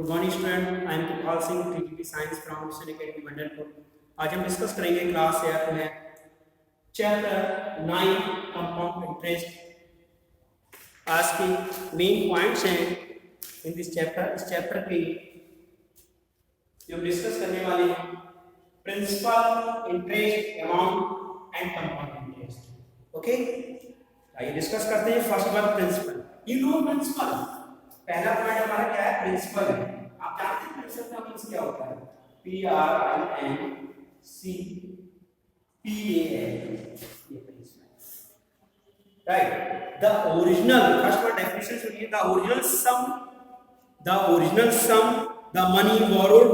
Good morning student, I am Kripal Singh, TGT science from Mission Academy Bandalpur. आज हम discuss करेंगे class 8 में चैप्टर 9 कंपाउंड इंटरेस्ट। आज की मेन पॉइंट्स हैं इन दिस चैप्टर। इस चैप्टर के जो हम डिस्कस करने वाले हैं principal, interest, amount and compound interest. Okay, आइए डिस्कस करते हैं। First one principal. You know principal, पहला पॉइंट हमारा क्या है? प्रिंसिपल है। आप जानते हैं प्रिंसिपल का मींस क्या होता है? P R I N C P A L, ये principal, right. The original, first one definition सुनिए। The original sum the money borrowed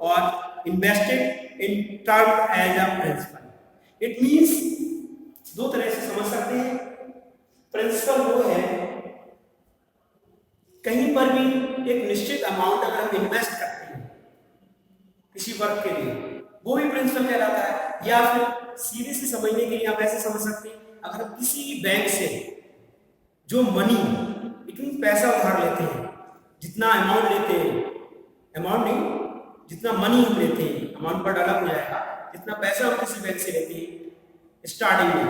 और invested in term as a principal. It means दो तरह से समझ सकते हैं। प्रिंसिपल वो है कहीं पर भी एक निश्चित अमाउंट अगर हम इन्वेस्ट करते हैं किसी वर्क के लिए, वो भी प्रिंसिपल कहलाता है। या फिर सीधे से समझने के लिए आप ऐसे समझ सकते हैं, अगर हम किसी बैंक से जो मनी, इतनी पैसा उधार लेते हैं, जितना अमाउंट लेते हैं, अमाउंट नहीं, जितना मनी हम लेते हैं, अमाउंट पर अलग हो जाएगा, जितना पैसा हम किसी बैंक से लेते हैं स्टार्टिंग में,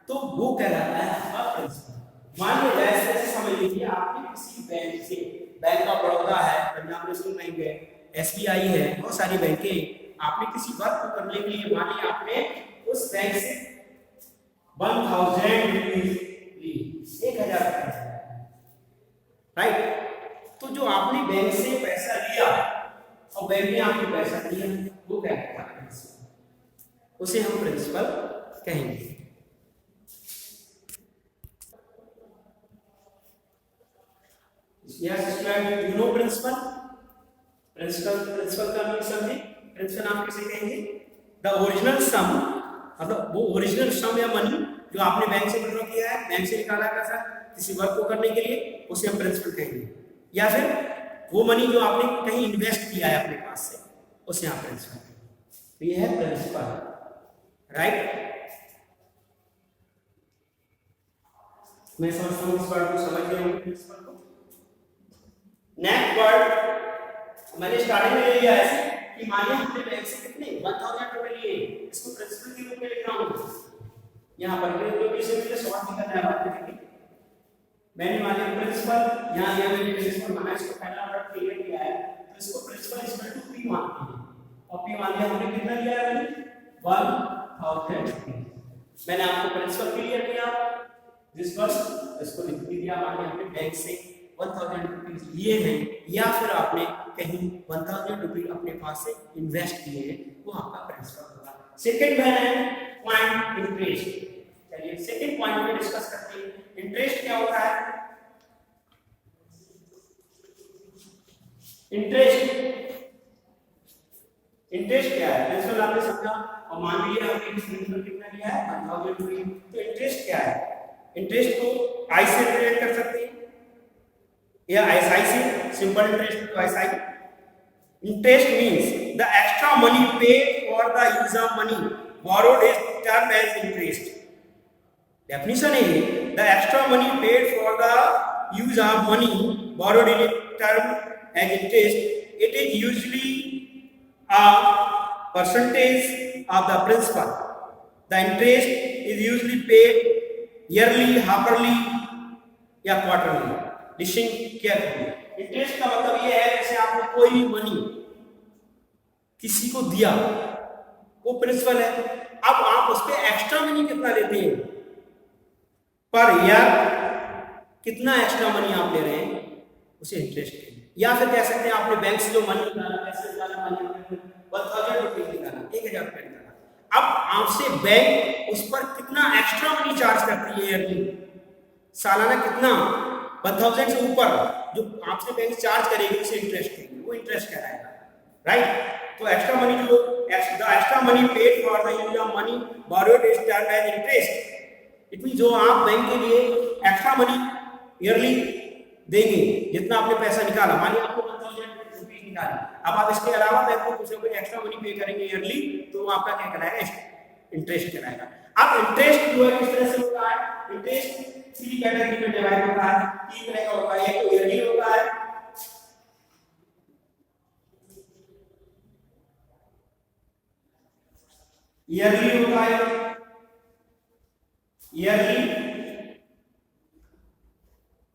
तो वो कहलाता है आपका प्रिंसिपल। मान लीजिए ऐसे समझ लीजिए, आपने किसी बैंक से, बैंक ऑफ बड़ौदा है, पंजाब नेशनल बैंक है, SBI है, बहुत सारी बैंकें, आपने किसी वर्क को करने के लिए मान लीजिए आपने उस बैंक से 1000 रुपीज ली, 1000 रुपये, राइट। तो जो आपने बैंक से पैसा लिया और बैंक ने आपको पैसा दिया, वो क्या कहता है? उसे हम प्रिंसिपल कहेंगे। Yes, student, you know principal? Principal का मीनिंग समझे। प्रिंसिपल आप किसे कहेंगे? द ओरिजिनल सम, मतलब वो ओरिजिनल सम या मनी जो आपने बैंक से विड्रॉ किया है, बैंक से निकाला पैसा किसी वर्क को करने के लिए, उसे हम प्रिंसिपल कहेंगे। या फिर वो मनी जो आपने कहीं इन्वेस्ट किया है अपने पास से, उसे आप प्रिंसिपल कहेंगे। तो ये है प्रिंसिपल, राइट। मैं समझता हूँ इस वर्ड को समझ गए होंगे, प्रिंसिपल को। नेक्स्ट वर्ड मैंने स्टार्टिंग में ले लिया ऐसे कि मानिए हमने बैंक से कितने 1000 रुपए लिए, इसको प्रिंसिपल के रूप में लिख रहा हूं यहां पर, क्योंकि इसे मुझे सॉल्व नहीं करना है बात करके। मैंने मानिए प्रिंसिपल यहां लिया, मैंने प्रिंसिपल माना, इसको पहला वर्ड क्लियर किया है, तो इसको प्रिंसिपल इक्वल टू P मानते हैं। और P मान लिया हमने, कितना लिया है? 1000 रुपए। मैंने आपको प्रिंसिपल क्लियर किया, दिस वर्ड इसको लिख दिया। मानिए हमने बैंक से 1000 रुपीज लिए हैं, या फिर आपने कहीं 1000 रुपीज अपने पास से इन्वेस्ट किए हैं, वो आपका प्रिंसिपल होगा। सेकंड है पॉइंट इंटरेस्ट। चलिए सेकंड पॉइंट में डिस्कस करते हैं। इंटरेस्ट क्या होता है? इंटरेस्ट क्या है? प्रिंसिपल आपने समझा, और मान लिया हमने प्रिंसिपल कितना लिया है? 1000 रुपीज। तो इंटरेस्ट क्या है? इंटरेस्ट को आई से रिलेट कर सकते हैं या SI से, सिंपल इंटरेस्ट तो SI। Interest means the extra money paid for the use of money borrowed is termed as interest। Definition है the extra money paid for the use of money borrowed is termed as interest। It is usually a percentage of the principal। The interest is usually paid yearly, half-yearly या quarterly। Listing क्या है? Interest का मतलब ये है जैसे आपने कोई भी मनी किसी को दिया, वो प्रिंसिपल है। अब आप उस पे एक्स्ट्रा मनी कितना लेते हैं पर ईयर, कितना एक्स्ट्रा मनी आप ले रहे हैं, उसे इंटरेस्ट कहते हैं। या फिर कह सकते हैं आपने बैंक से जो मनी निकाला, पैसे निकाला, मनी 1000 रुपये निकाला, 1000 रुपये निकाला। अब आपसे बैंक उस पर कितना एक्स्ट्रा मनी चार्ज करती है ईयरली, सालाना कितना 1000 से ऊपर जो आपसे बैंक चार्ज करेगी, उसे इंटरेस्ट कहेंगे, वो इंटरेस्ट कहलाएगा, राइट। तो एक्स्ट्रा मनी जो extra money paid for the use of money borrowed is termed as interest. It mean जो आप बैंक के लिए एक्स्ट्रा मनी ईयरली देंगे, जितना आपने पैसा निकाला, मानिए आपको 1000 रुपीज निकाली, अब आप इसके अलावा बैंक को कुछ ना कुछ एक्स्ट्रा मनी पे करेंगे ईयरली, तो वो आपका क्या कहलाएगा? इंटरेस्ट कहलाएगा। अब इंटरेस्ट जो है किस तरह से होता है? इंटरेस्ट 3 कैटेगरी में डिवाइड होता है, 3 तरह का होता है। एक तो ईयरली होता है, ईयरली होता है, ईयरली,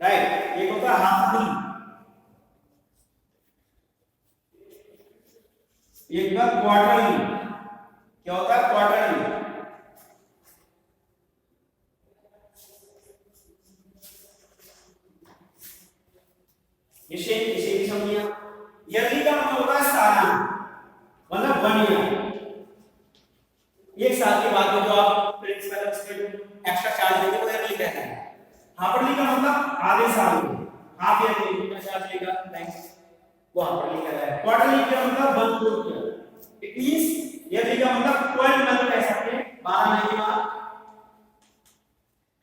राइट। एक होता है हाफली, एक होता क्वार्टरली। क्या होता है क्वार्टरली? इसे भी समझिए। ईयरली का मतलब होता है सालाना, मतलब 1 ईयर, एक साल के बाद में जो आप प्रिंसिपल उसके एक्स्ट्रा चार्ज देंगे वो ईयरली कहते हैं। हाफली का मतलब आधे साल में, हाफ ईयरली कितना चार्ज लेगा बैंक, वो हाफली कहता है। क्वार्टरली का मतलब 1 ईयर, इट मींस ईयरली का मतलब 12 मंथ कह सकते हैं, 12 महीने बाद।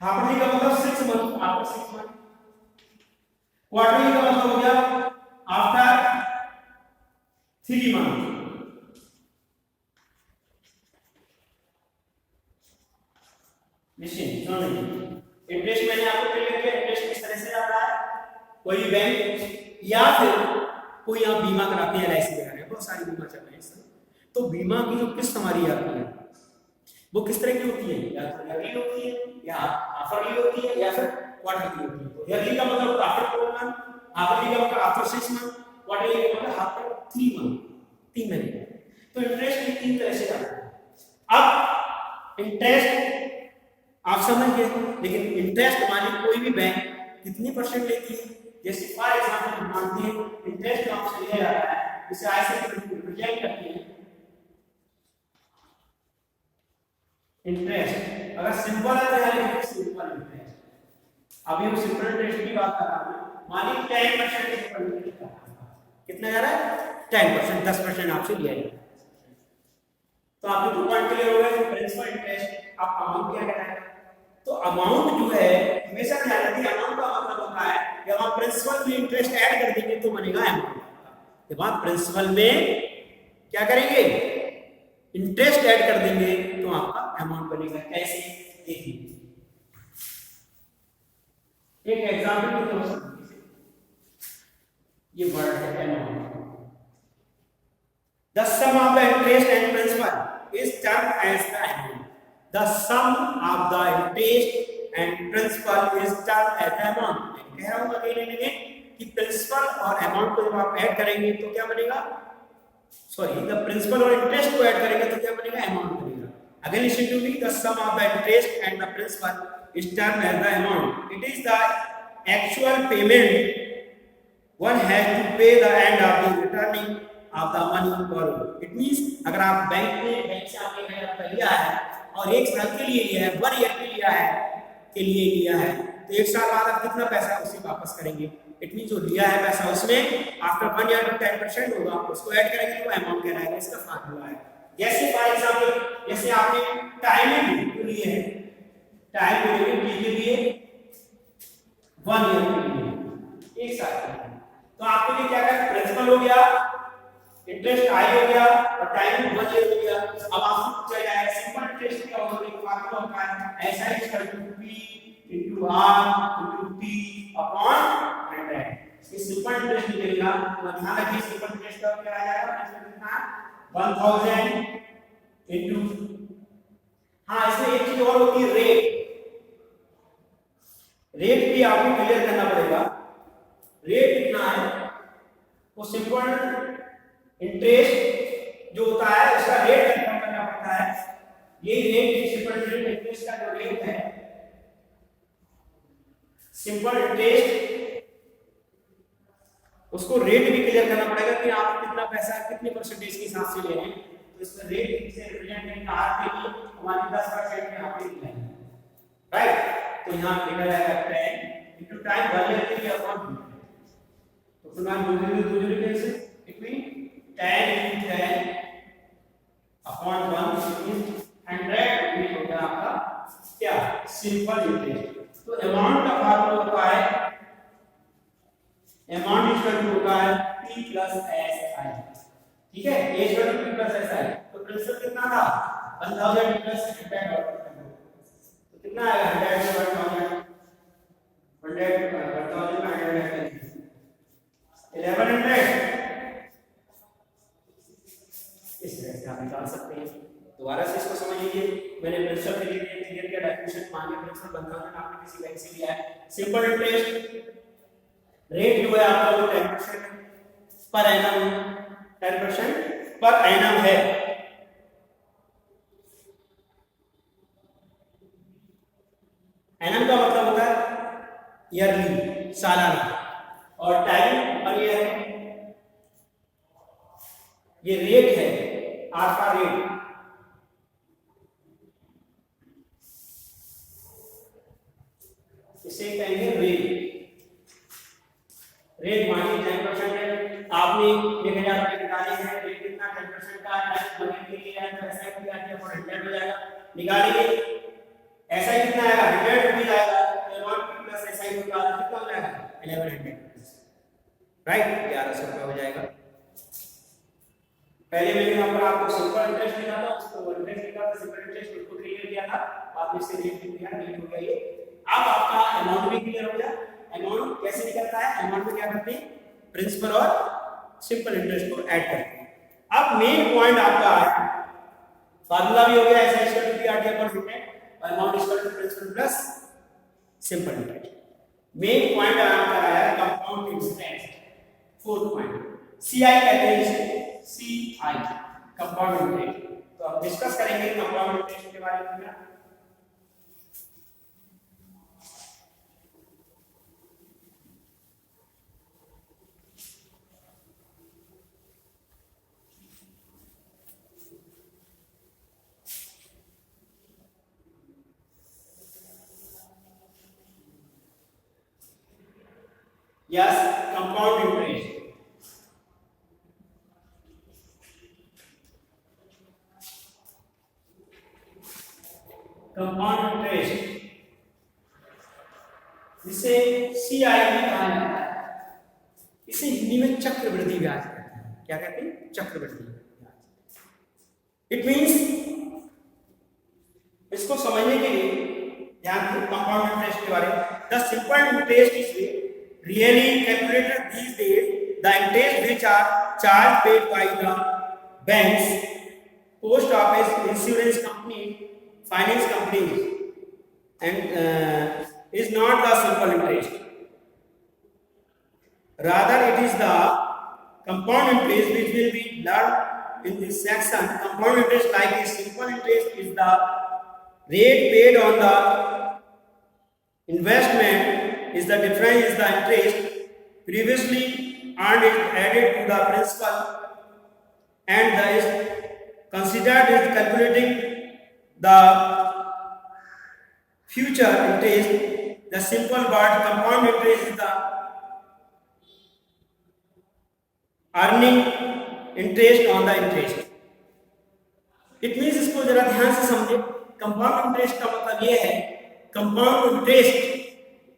हाफली का मतलब 6 मंथ, आफ्टर 6 मंथ। क्वार्टरली का मतलब हो गया आफ्टर 3 मंथ। इंटरेस्ट मैंने आपको क्लियर किया, इंटरेस्ट किस तरह से आता है। कोई बैंक या फिर कोई आप बीमा कराते हैं, एलआईसी वगैरह, बहुत सारी बीमा चल रहे हैं इस समय, तो बीमा की जो किस्त हमारी आती है वो किस तरह की होती है, या तो ईयरली होती है, या हाफली होती है, या फिर क्वार्टरली होती है। तो ईयरली का मतलब आफ्टर 12 मंथ, हाफली का मतलब आफ्टर 6 मंथ, क्वार्टरली का मतलब आफ्टर 3 मंथ, 3 महीने। तो इंटरेस्ट भी 3 तरह से आता है। अब इंटरेस्ट आप समझ गए, लेकिन इंटरेस्ट वाली कोई भी बैंक कितनी परसेंट लेती है, जैसे फॉर एग्जांपल मानते हैं इंटरेस्ट जो आपसे लिया जा रहा है इसे आई से रिप्रेजेंट करते हैं। इंटरेस्ट अगर सिंपल है तो यार सिंपल इंटरेस्ट, अभी हम सिंपल इंटरेस्ट की बात कर रहा हूं। मानिए 10% सिंपल इंटरेस्ट कितना जा रहा है, 10%, 10% आपसे लिया जाएगा। तो आपके 2 पॉइंट क्लियर हो गए। प्रिंसिपल इंटरेस्ट आप अमाउंट क्या कराएंगे, तो अमाउंट जो है हमेशा ध्यान रखिए, अमाउंट का मतलब होता है जब आप प्रिंसिपल में इंटरेस्ट ऐड कर देंगे तो बनेगा अमाउंट। जब आप प्रिंसिपल में क्या करेंगे, इंटरेस्ट ऐड कर देंगे तो आपका अमाउंट बनेगा। कैसे, देखिए एक एग्जांपल के तौर पर, ये वर्ड है amount. The sum of the interest and principal is termed as the amount. The sum of the interest and principal is termed as the amount. कह रहा हूं अगेन कि प्रिंसिपल और अमाउंट को जब आप ऐड करेंगे तो क्या बनेगा, सॉरी द प्रिंसिपल और इंटरेस्ट को ऐड करेंगे तो क्या बनेगा, अमाउंट बनेगा। Again listen to me, the sum of the interest and the principal is termed as the amount. It is the actual payment one has to pay the end of the returning of the money borrowed। It means अगर आप bank से आपने 1000 रुपया लिया है और 1 साल के लिए लिया है, 1 ईयर के लिए लिया है, तो 1 साल बाद आप कितना पैसा उसे वापस करेंगे। इट मीन जो लिया है पैसा उसमें आफ्टर 1 ईयर 10% होगा, उसको ऐड करेंगे तो अमाउंट कहलाएगा। इसका फार्मूला है, जैसे फॉर एग्जांपल जैसे आपने टाइमिंग लिए है, टाइम पीरियड के लिए 1 ईयर के लिए, 1 साल के लिए, तो आपके लिए क्या करना, प्रिंसिपल हो गया, इंटरेस्ट आई हो गया और टाइम 1 ईयर हो गया। अब आपको चल जाएगा सिंपल इंटरेस्ट का फार्मूला होता है S I equal to P into R into T upon 100। ये सिंपल इंटरेस्ट निकलेगा, तो ध्यान रखिए सिंपल इंटरेस्ट का क्या आ जाएगा, कितना 1000 इनटू, हां इसमें एक चीज और होती है रेट। रेट भी आपको क्लियर करना पड़ेगा। रेट कितना है, वो सिंपल इंटरेस्ट जो होता है उसका रेट कंफर्म करना पड़ता है। यही रेट सिंपल इंटरेस्ट का जो रेट है, सिंपल इंटरेस्ट उसको रेट भी क्लियर करना पड़ेगा कि आप कितना पैसा कितने परसेंटेज के हिसाब से ले रहे हैं। तो इसमें रेट से रिप्रेजेंट करेंगे आर के लिए हमारे 10% में आप लिख लेंगे, राइट। तो यहां लिखा जाएगा 10 इनटू टाइम 1 ईयर के लिए अपॉन, तो फिर हम दूसरे कैसे, it mean 10 into 10 upon 1 is 100। ये हो गया आपका क्या, सिंपल इंटरेस्ट। तो अमाउंट का फार्मूला होता है, अमाउंट इक्वल टू होता है p प्लस एस आई, ठीक है, a equal to p plus S I. तो प्रिंसिपल कितना था 1000 प्लस 100, तो कितना आएगा 100 1000 1000 1100। इस तरह से आप निकाल सकते हैं। दोबारा से इसको जैसे 10,000 आपने किसी बैंक से लिया है, सिंपल इंटरेस्ट रेट जो है आपका वो 10% पर एनम 10% पर एनम है। एनम का मतलब होता है ईयरली, सालाना, और टाइम पर ईयर है। ये रेट है, आपका रेट, इसे कहेंगे रेट। रेट मान लीजिए 10% है, आपने 1000 रुपये निकाले हैं, रेट कितना 10% का है, बजट के लिए है तो ऐसा किया जाए और 100 हो जाएगा, निकालेंगे ऐसा ही कितना आएगा 100 रुपये आएगा, अमाउंट प्लस ऐसा ही होगा, कितना हो जाएगा 1100, राइट, 1100 रुपये हो जाएगा। पहले मैंने यहाँ पर आपको सिंपल इंटरेस्ट लिखा था, उसको इंटरेस्ट लिखा था, सिंपल इंटरेस्ट उसको क्लियर किया था, आपने इसे रेट लिख दिया, रेट हो गया ये। अब आपका अमाउंट भी क्लियर हो गया। अमाउंट कैसे निकलता है, अमाउंट में क्या करते हैं, प्रिंसिपल और सिंपल इंटरेस्ट को ऐड करते हैं। अब मेन पॉइंट आपका है, फार्मूला भी हो गया ऐसा इक्वल टू आरटी अपॉन 100 और amount equal to principal plus simple interest. Main point आपका है compound interest, fourth point CI कहते हैं इसे, सीआई कंपाउंड इंटरेस्ट। तो अब डिस्कस करेंगे कंपाउंड इंटरेस्ट के बारे में। Yes, compound interest. Compound interest जिसे CI भी कहा जाता है, इसे हिंदी में चक्रवृद्धि ब्याज कहते हैं। क्या कहते हैं, चक्रवृद्धि ब्याज। इट मीन्स, इसको समझने के लिए ध्यान दें कंपाउंड इंटरेस्ट के बारे में। The simple interest is really calculated these days. The interest which are charged paid by the banks, post office, insurance company, finance companies, and is not the simple interest. Rather, it is the compound interest which will be learned in this section. Compound interest, like a simple interest, is the rate paid on the investment. Is the difference is the interest previously earned is added to the principal, and the is considered is calculating the future interest. The simple word compound interest is the earning interest on the interest. It means, इसको जरा ध्यान से समझे। Compound interest का मतलब ये है, compound interest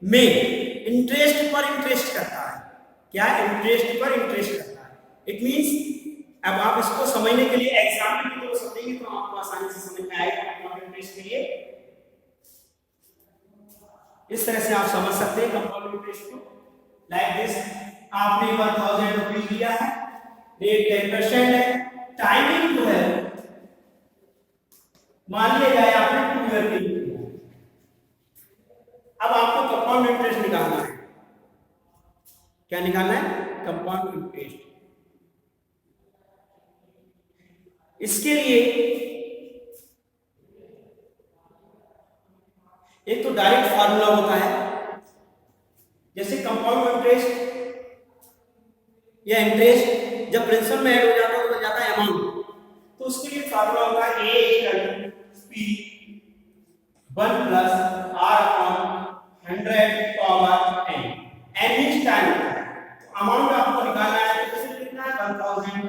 में इंटरेस्ट पर इंटरेस्ट करता है। क्या, इंटरेस्ट पर इंटरेस्ट करता है। इट मींस, अब आप इसको समझने के लिए एग्जाम्पल की तरह समझेंगे तो आपको आसानी से समझ में आएगा। कंपाउंड इंटरेस्ट के लिए इस तरह से आप समझ सकते हैं कंपाउंड इंटरेस्ट को। लाइक दिस, आपने 1000 रुपये लिया है, रेट 10% है, टाइमिंग जो है मान लिया जाए आपने 2 ईयर के लिए। अब आपको कंपाउंड इंटरेस्ट निकालना है। क्या निकालना है, कंपाउंड इंटरेस्ट। इसके लिए एक तो डायरेक्ट फार्मूला होता है, जैसे कंपाउंड इंटरेस्ट या इंटरेस्ट जब प्रिंसिपल में ऐड हो जाता है तो जाता है अमाउंट, तो उसके लिए फार्मूला होता है A = P 1 + R/100 n is time. तो अमाउंट आपको निकालना है, तो किसे कितना है 1000,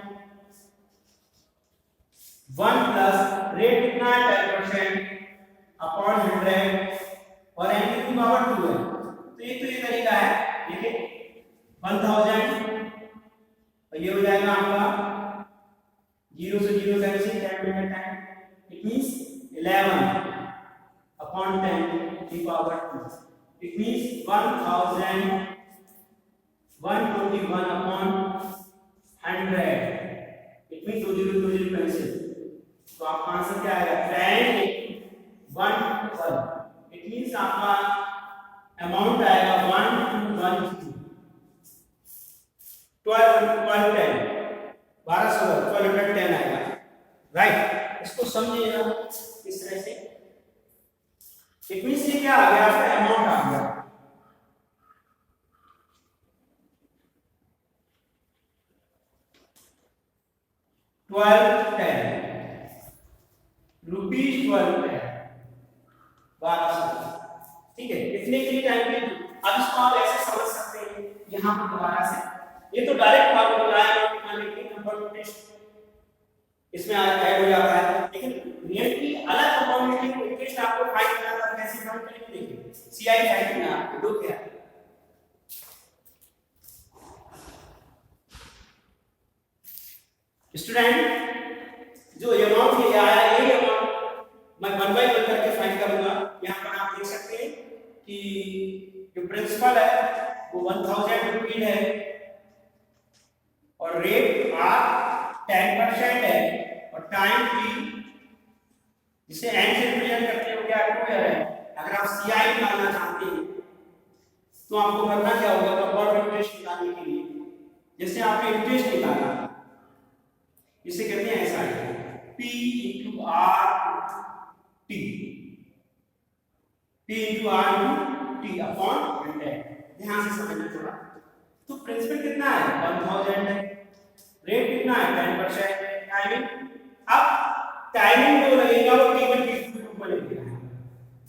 1 प्लस रेट कितना है 10% अपॉन 100 और n की पावर 2 है। तो ये तरीका है, देखिए 1000 और ये हो जाएगा आपका 0 से 0 cancel, 10 minute time, it means 11 upon 10 की power 2, it means 1121 upon 100, it means 2 0 cancel. तो आपका आंसर क्या आएगा 10 × 1 1, इट इट मींस आपका अमाउंट आएगा 1 2 1 2 1210 आएगा, राइट। इसको समझिएगा इस तरह से। इट मींस ये क्या आ गया, आपका अमाउंट आ गया 1210 रुपीज 1210 1200, ठीक है। इतने के लिए टाइम पे अब इसको आप ऐसे समझ सकते हैं यहाँ पर दोबारा से, ये तो डायरेक्ट फार्मूला है नंबर टेस्ट इसमें ऐड हो जाता है, लेकिन रियल की अलग कंपाउंड में टेस्ट आपको फाइंड करना था, कैसे फाइंड करेंगे देखिए। सीआई फाइंड करना है, दो क्या स्टूडेंट, जो अमाउंट ये आया यही अमाउंट मैं 1 बाय 1 करके फाइंड करूंगा। यहाँ पर आप देख सकते हैं कि जो प्रिंसिपल है वो 1000 रुपीज है और रेट आर 10% है और टाइम भी जिसे एन से रिप्रेजेंट करते हैं वो क्या है। अगर आप सीआई निकालना चाहते हैं तो आपको करना क्या होगा, कंपाउंड इंटरेस्ट निकालने के लिए जैसे आपने इंटरेस्ट निकाला इसे कहते हैं SI, P into R T, P into R into T upon 100। ध्यान से समझना थोड़ा। तो प्रिंसिपल कितना है 1000 है, रेट कितना है 10%, टाइमिंग अब टाइमिंग जो लगेगा वो T1 T2 के ऊपर लगेगा,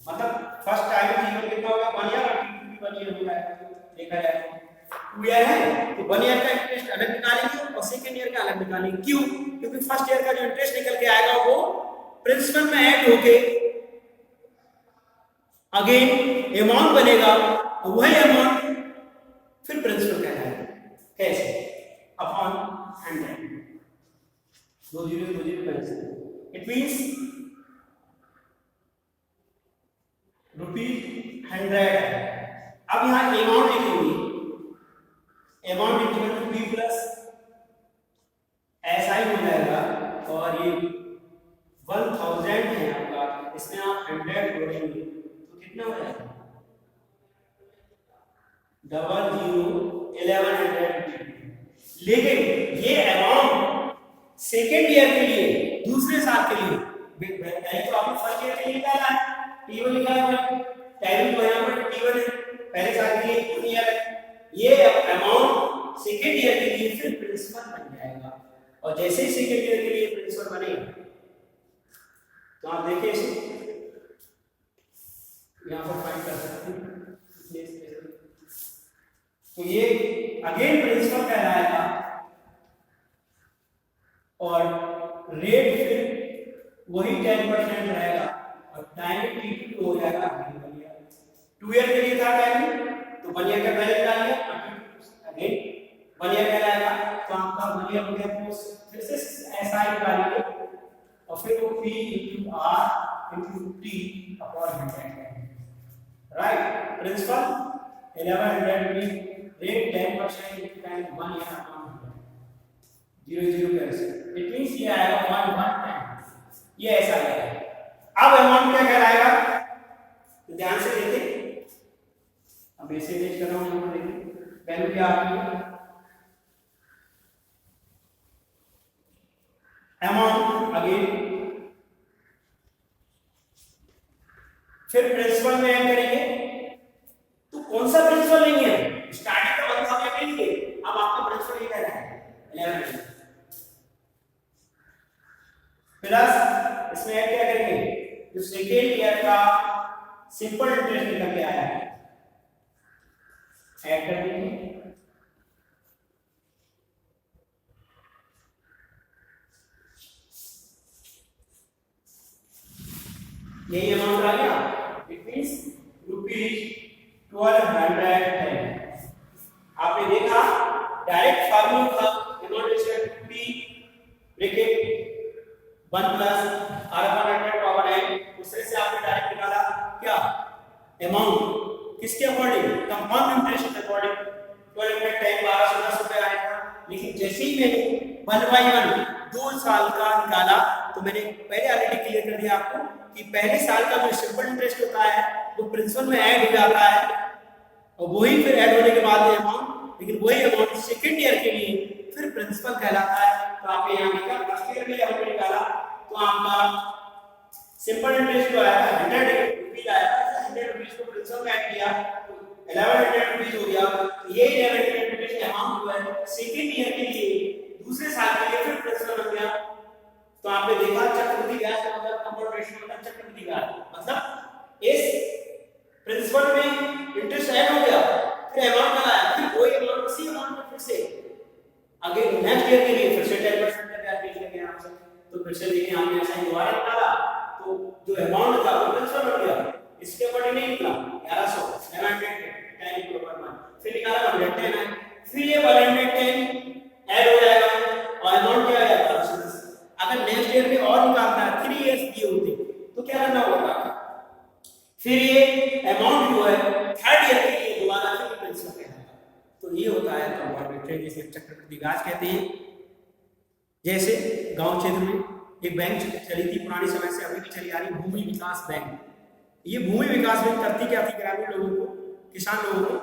मतलब फर्स्ट टाइमिंग T1 कितना होगा 1 ईयर और T2 भी 1 ईयर होगा, देखा जाए 2 ईयर है तो 1 ईयर का इंटरेस्ट अलग निकालेंगे और सेकंड ईयर का अलग निकालेंगे। क्यों? क्योंकि फर्स्ट ईयर का जो इंटरेस्ट निकल के आएगा वो प्रिंसिपल में ऐड होके अगेन अमाउंट बनेगा और वही अमाउंट फिर प्रिंसिपल कहलाएगा। कैसे? Upon 100, 2 0 cancel, it means ₹100। अब यहाँ अमाउंट लिखेंगे, amount equal to P plus ऐसा ही हो जाएगा और ये 1000 है आपका, इसमें आप 100 जोड़ेंगे तो कितना हो जाएगा 001100। लेकिन ये अमाउंट सेकेंड ईयर के लिए, दूसरे साल के लिए, पहले तो आपने फर्स्ट ईयर के लिए निकाला है T1 निकाला है, टाइमिंग तो यहाँ पर T1 है, पहले साल के लिए 2 ईयर है, ये अमाउंट सेकेंड ईयर के लिए फिर प्रिंसिपल बन जाएगा और जैसे ही सेकेंड ईयर के लिए प्रिंसिपल बनेगा तो आप देखिए इसे यहाँ पर फाइंड कर सकते हैं। तो ये अगेन प्रिंसिपल कहलाएगा और रेट फिर वही 10% रहेगा और टाइम T2 हो जाएगा 2 ईयर के लिए था टाइम तो 1 ईयर का पहले निकालिए अगेन 1 ईयर कहलाएगा तो आपका 1 ईयर हो गया, तो फिर से ऐसा ही निकालिए और फिर वो P into R into T upon 100 है, राइट। प्रिंसिपल 1100 भी rate 10% into time 1 year upon 100 0 cancel, it means ये आएगा 1 टाइम, ये ऐसा है। अब अमाउंट क्या कहलाएगा तो ध्यान से देखिए, अब ऐसे पेज कर रहा हूं, यहाँ देखिए वैल्यू क्या आ रही है, अमाउंट अगेन फिर प्रिंसिपल में ऐड करेंगे तो कौन सा प्रिंसिपल लेंगे, स्टार्टिंग का 1000 लेंगे, अब आपका प्रिंसिपल ये कहना है 1100 प्लस इसमें ऐड क्या करेंगे जो सेकेंड ईयर का सिंपल इंटरेस्ट निकल के आया है ऐड कर देंगे, यही अमाउंट आ गया, इट मींस ₹1210। आपने देखा डायरेक्ट फार्मूला था amount is equal to P bracket 1 plus R upon 100 power n, दूसरे से आपने डायरेक्ट निकाला क्या अमाउंट किसके अकॉर्डिंग, कंपाउंड इंटरेस्ट के अकॉर्डिंग 1210 1210 रुपए आया था। लेकिन जैसे ही मैंने 1 बाय 1 2 साल का निकाला तो मैंने पहले ऑलरेडी क्लियर कर दिया आपको कि पहले साल का जो सिंपल इंटरेस्ट होता है वो प्रिंसिपल में ऐड हो जाता है और वही फिर ऐड होने के बाद अमाउंट, लेकिन वही अमाउंट सेकेंड ईयर के लिए फिर प्रिंसिपल कहलाता है। तो आपने यहाँ देखा फर्स्ट ईयर में जब हमने निकाला तो आपका सिंपल इंटरेस्ट जो आया 100 रुपीज आया, 100 रुपीज को प्रिंसिपल में ऐड किया तो 1100 रुपीज हो गया। ये 1100 रुपीज का अमाउंट जो है सेकेंड ईयर के लिए दूसरे साल के लिए फिर प्रिंसिपल बन गया। तो आपने देखा चक्रवृद्धि ब्याज का मतलब कंपाउंड रेशियो होता है चक्रवृद्धि ब्याज, मतलब इस प्रिंसिपल में इंटरेस्ट ऐड हो गया फिर अमाउंट आया, फिर वही अमाउंट उसी अमाउंट में फिर से आगे नेक्स्ट ईयर के लिए फिर से 10% का ब्याज देख लेंगे आपसे। तो फिर से देखिए हमने ऐसा ही दोबारा निकाला तो जो अमाउंट था वो प्रिंसिपल बन गया, इसके अकॉर्डिंग नहीं निकला 1100 10 पर मंथ, फिर निकाला 110 है, फिर ये 110 ऐड हो जाएगा और अमाउंट क्या आएगा 1210। अगर नेक्स्ट ईयर में और निकालना है 3 इयर्स दिए होते तो क्या करना होगा, फिर ये अमाउंट जो है थर्ड ईयर के लिए दोबारा फिर प्रिंसिपल कहलाता है। तो ये होता है कंपाउंड इंटरेस्ट, जिसे चक्रवृद्धि ब्याज कहते हैं। जैसे गांव क्षेत्र में एक बैंक चली थी पुराने समय से, अभी भी चली आ रही, भूमि विकास बैंक। ये भूमि विकास बैंक करती क्या थी, ग्रामीण लोगों को, किसान लोगों को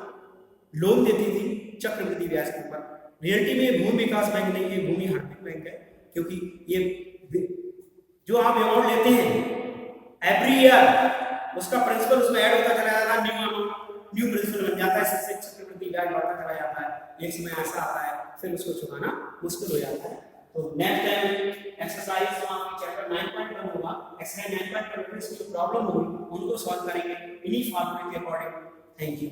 लोन देती थी चक्रवृद्धि ब्याज के ऊपर। रियलिटी में भूमि विकास बैंक नहीं है, भूमि हार्दिक बैंक है, क्योंकि ये जो आप अमाउंट लेते हैं एवरी ईयर उसका प्रिंसिपल उसमें ऐड होता चला जाता है, न्यू अमाउंट न्यू प्रिंसिपल बन जाता है, इससे चक्रवृद्धि ब्याज बढ़ता चला जाता है। एक समय ऐसा आता है फिर उसको चुकाना मुश्किल हो जाता है। तो नेक्स्ट टाइम एक्सरसाइज जो आपकी चैप्टर 9.1 होगा, एक्सरसाइज 9.1 में इसकी जो प्रॉब्लम होगी उनको सॉल्व करेंगे इन्हीं फॉर्मूले के अकॉर्डिंग। Thank you.